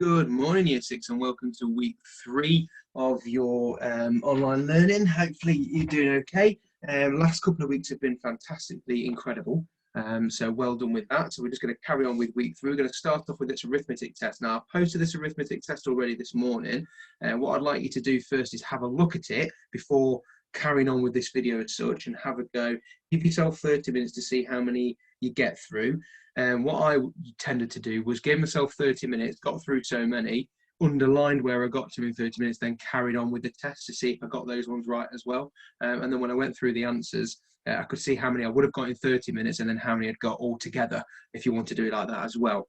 Good morning, Year 6, and welcome to week 3 of your online learning. Hopefully you're doing okay. Last couple of weeks have been fantastically incredible, so well done with that. So we're just going to carry on with week 3. We're going to start off with this arithmetic test. Now, I've posted this arithmetic test already this morning, and what I'd like you to do first is have a look at it before carrying on with this video as such, and have a go. Give yourself 30 minutes to see how many you get through. And what I tended to do was give myself 30 minutes, got through so many, underlined where I got to in 30 minutes, then carried on with the test to see if I got those ones right as well. And then when I went through the answers, I could see how many I would have got in 30 minutes and then how many I'd got all together, if you want to do it like that as well.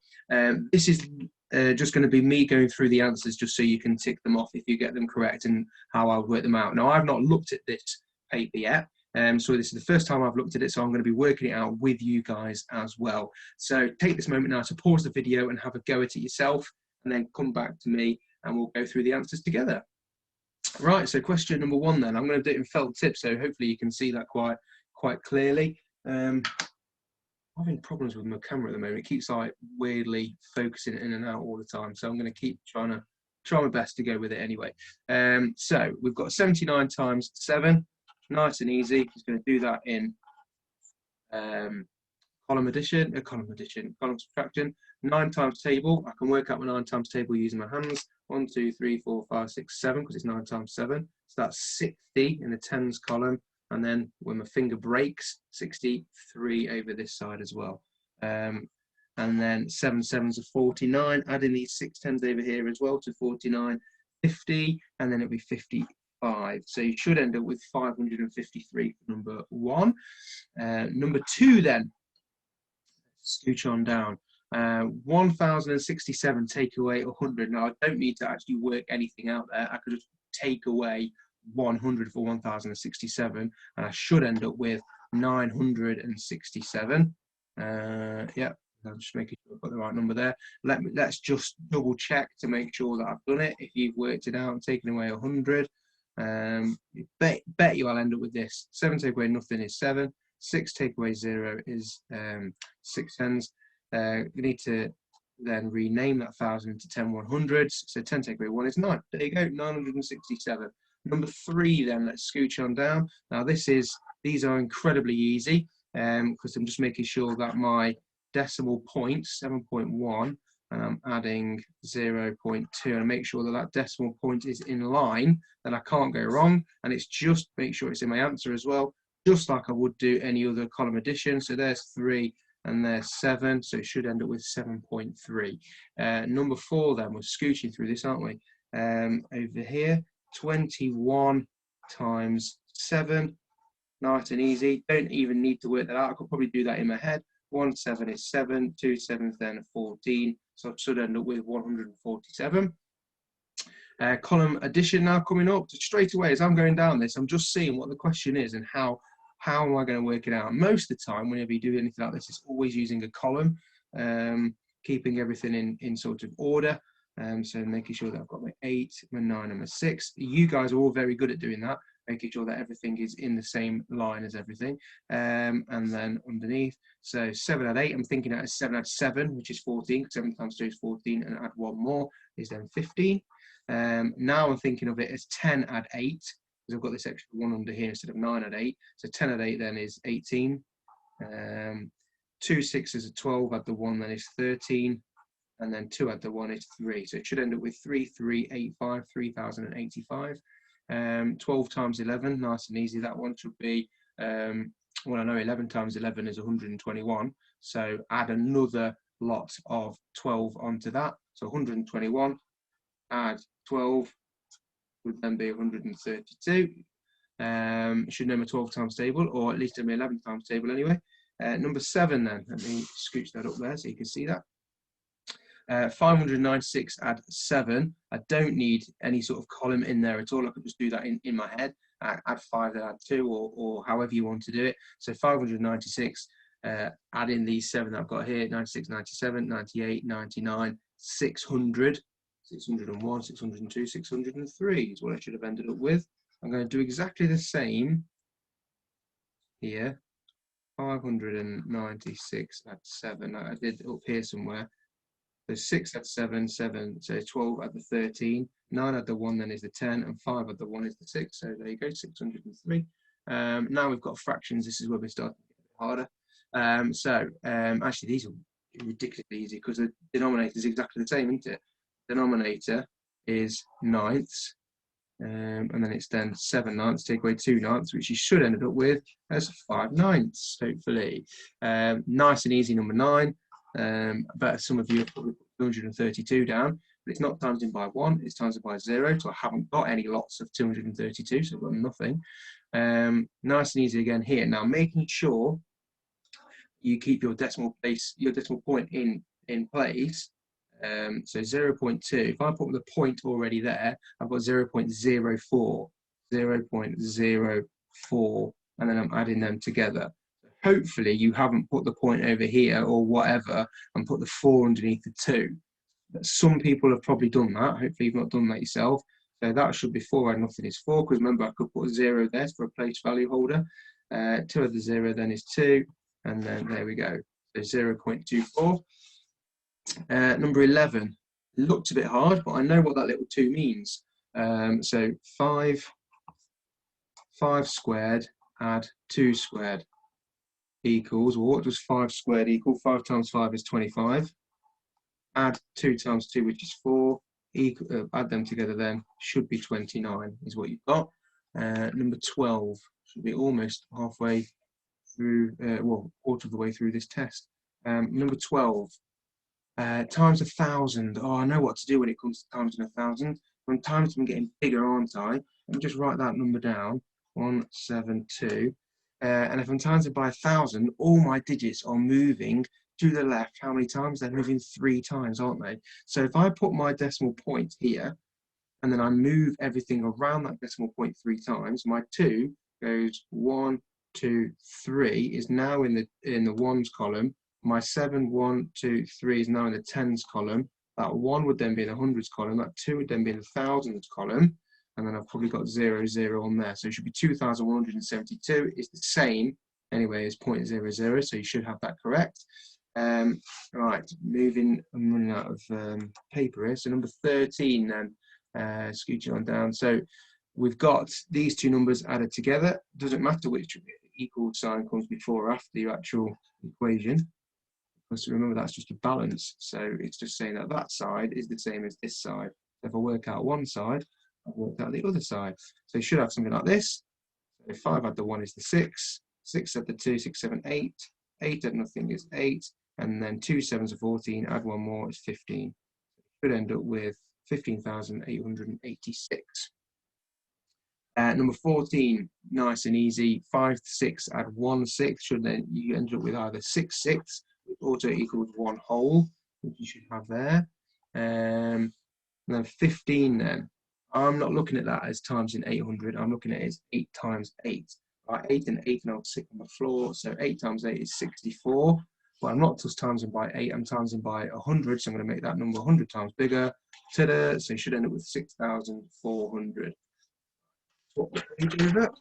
This is just going to be me going through the answers just so you can tick them off if you get them correct and how I would work them out. Now, I've not looked at this paper yet. So this is the first time I've looked at it, so I'm going to be working it out with you guys as well. So take this moment now to pause the video and have a go at it yourself, and then come back to me and we'll go through the answers together. Right, so question number 1 then. I'm going to do it in felt tip, so hopefully you can see that quite clearly. I'm having problems with my camera at the moment. It keeps like weirdly focusing in and out all the time, so I'm going to keep try my best to go with it anyway. So we've got 79 times 7. Nice and easy. Just going to do that in column subtraction. 9 times table. I can work out my 9 times table using my hands. 1, 2, 3, 4, 5, 6, 7, because it's 9 times 7. So that's 60 in the tens column. And then when my finger breaks, 63 over this side as well. And then 7 sevens are 49. Adding these 6 tens over here as well to 49, 50, and then it'll be 50. So you should end up with 553 for number 1. Number 2 then, scooch on down. 1067 take away 100. Now I don't need to actually work anything out there. I could just take away 100 for 1067 and I should end up with 967. Yeah, I'm just making sure I've got the right number there. Let's just double check to make sure that I've done it. If you've worked it out and taken away 100, bet you I'll end up with this. 7 take away nothing is 7. 6 take away 0 is 6 tens. You need to then rename that 1,000 to 10 100s. So 10 take away 1 is 9. There you go, 967. Number 3 then, let's scooch on down. Now these are incredibly easy because I'm just making sure that my decimal point, 7.1, and I'm adding 0.2 and make sure that that decimal point is in line, then I can't go wrong. And it's just make sure it's in my answer as well, just like I would do any other column addition. So there's 3 and there's 7, so it should end up with 7.3. Number 4 then, we're scooching through this, aren't we? Over here, 21 times 7, nice and easy. Don't even need to work that out. I could probably do that in my head. 1 7 is 7, 2 7s then 14, so I should end up with 147. Column addition now coming up. Straight away as I'm going down this, I'm just seeing what the question is and how am I going to work it out. Most of the time, whenever you do anything like this, it's always using a column, keeping everything in sort of order. So making sure that I've got my 8, my 9 and my 6. You guys are all very good at doing that, making sure that everything is in the same line as everything. And then underneath, so 7 add 8, I'm thinking that as 7 add 7, which is 14, 7 times 2 is 14, and add 1 more is then 15. Now I'm thinking of it as 10 add 8, because I've got this extra 1 under here instead of 9 add 8. So 10 add 8 then is 18. 2 6s are 12, add the 1 then is 13. And then 2 add the 1 is 3. So it should end up with 3385, 3085. 12 times 11, nice and easy. That one should be, well, I know 11 times 11 is 121. So add another lot of 12 onto that. So 121, add 12, would then be 132. Should know my 12 times table, or at least my 11 times table anyway. Number 7 then, let me scooch that up there so you can see that. 596 add 7. I don't need any sort of column in there at all. I could just do that in my head. Add 5, then add 2, or however you want to do it. So 596, add in these 7 that I've got here, 96, 97, 98, 99, 600, 601, 602, 603 is what I should have ended up with. I'm going to do exactly the same here. 596 add 7. I did up here somewhere. So 6 add 7, 7, so 12 add the 13, 9 add the 1 then is the 10, and 5 add the 1 is the 6. So there you go, 603. Now we've got fractions. This is where we start to get a bit harder. Actually, these are ridiculously easy because the denominator is exactly the same, isn't it? Denominator is ninths, and then it's then 7 ninths, take away 2 ninths, which you should end up with as 5 ninths, hopefully. Nice and easy, number 9. But some of you have probably put 232 down, but it's not times in by 1, it's times in by 0, so I haven't got any lots of 232, so I've got nothing. Nice and easy again here. Now, making sure you keep your decimal point in place. So 0.2, if I put the point already there, I've got 0.04, 0.04, and then I'm adding them together. Hopefully you haven't put the point over here or whatever and put the 4 underneath the 2. Some people have probably done that. Hopefully you've not done that yourself. So that should be 4 and nothing is 4, because remember I could put a 0 there for a place value holder. 2 of the 0 then is 2, and then there we go. So 0.24. Number 11 looked a bit hard, but I know what that little 2 means. So 5 squared add 2 squared equals, well, what does 5 squared equal? 5 times 5 is 25. Add 2 times 2, which is 4. Add them together then, should be 29 is what you've got. Number 12 should be almost halfway through, well, quarter of the way through this test. Number 12, times 1,000. Oh, I know what to do when it comes to times 1,000. When times I'm getting bigger, aren't I? Let me just write that number down, 172. And if I'm times it by 1,000, all my digits are moving to the left. How many times? They're moving 3 times, aren't they? So if I put my decimal point here, and then I move everything around that decimal point 3 times, my 2 goes 1, 2, 3 is now in the ones column. My 7, 1, 2, 3 is now in the tens column. That 1 would then be in the hundreds column. That 2 would then be in the thousands column. And then I've probably got 0, 0 on there. So it should be 2,172 is the same anyway as 0.00. So you should have that correct. Right, moving, I'm running out of paper here. So number 13 then, scooching on down. So we've got these 2 numbers added together. Doesn't matter which equal sign comes before or after your actual equation. Because remember, that's just a balance. So it's just saying that that side is the same as this side. If I work out one side, I've worked out the other side. So you should have something like this. So 5 add the 1 is the 6. 6 add the 2, 6, 7, 8. 8 add nothing is 8. And then 2 7s are 14. Add 1 more is 15. Should end up with 15,886. Number 14, nice and easy. 5 6 add 1 6. Should then you end up with either 6 6, which also equals 1 whole, which you should have there. And then 15 then. I'm not looking at that as times in 800. I'm looking at it as 8 times 8. Right, 8 and 8, and I'll stick on the floor. So 8 times 8 is 64. But I'm not just timesing by 8. I'm timesing by 100. So I'm going to make that number 100 times bigger. Ta-da! So you should end up with 6,400. What we do with that?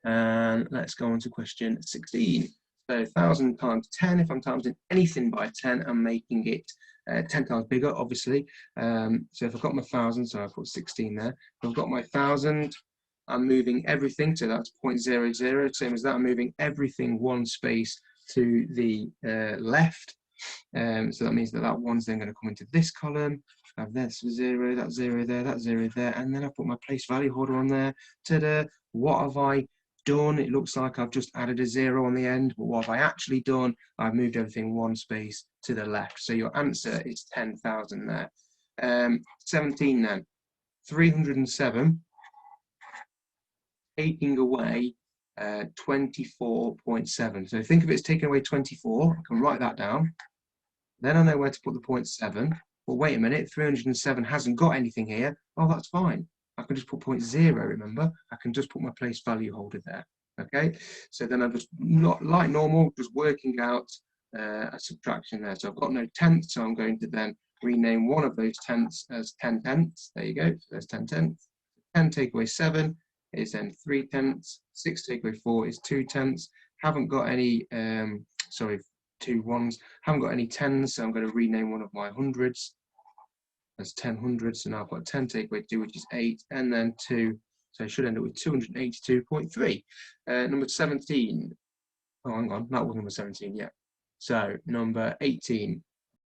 And let's go on to question 16. So 1,000 times 10. If I'm timesing anything by 10, I'm making it 10 times bigger, obviously. So if I've got my 1,000, so I put 16 there. If I've got my 1,000, I'm moving everything, so that's 0.00. Same as that, I'm moving everything 1 space to the left. So that means that that 1's then going to come into this column. I have this 0, that 0 there, that 0 there, and then I put my place value holder on there. Ta-da! What have I done? It looks like I've just added a 0 on the end, but what have I actually done? I've moved everything 1 space to the left. So your answer is 10,000 there. 17 then, 307, taking away 24.7. So think of it as taking away 24. I can write that down. Then I know where to put the 0.7. Well, wait a minute, 307 hasn't got anything here. Oh, that's fine. I can just put 0.0, remember? I can just put my place value holder there. Okay, so then I'm just, not like normal, just working out a subtraction there. So I've got no tenths, so I'm going to then rename one of those tenths as 10 tenths. There you go, so there's 10 tenths. 10 take away 7 is then 3 tenths. 6 take away 4 is 2 tenths. Haven't got any, sorry, 2 ones. Haven't got any 10s, so I'm going to rename one of my hundreds as 10 hundreds. So now I've got 10 take away 2, which is 8, and then 2. So I should end up with 282.3. Number 17. Oh, hang on, that was number 17, yeah. So number 18.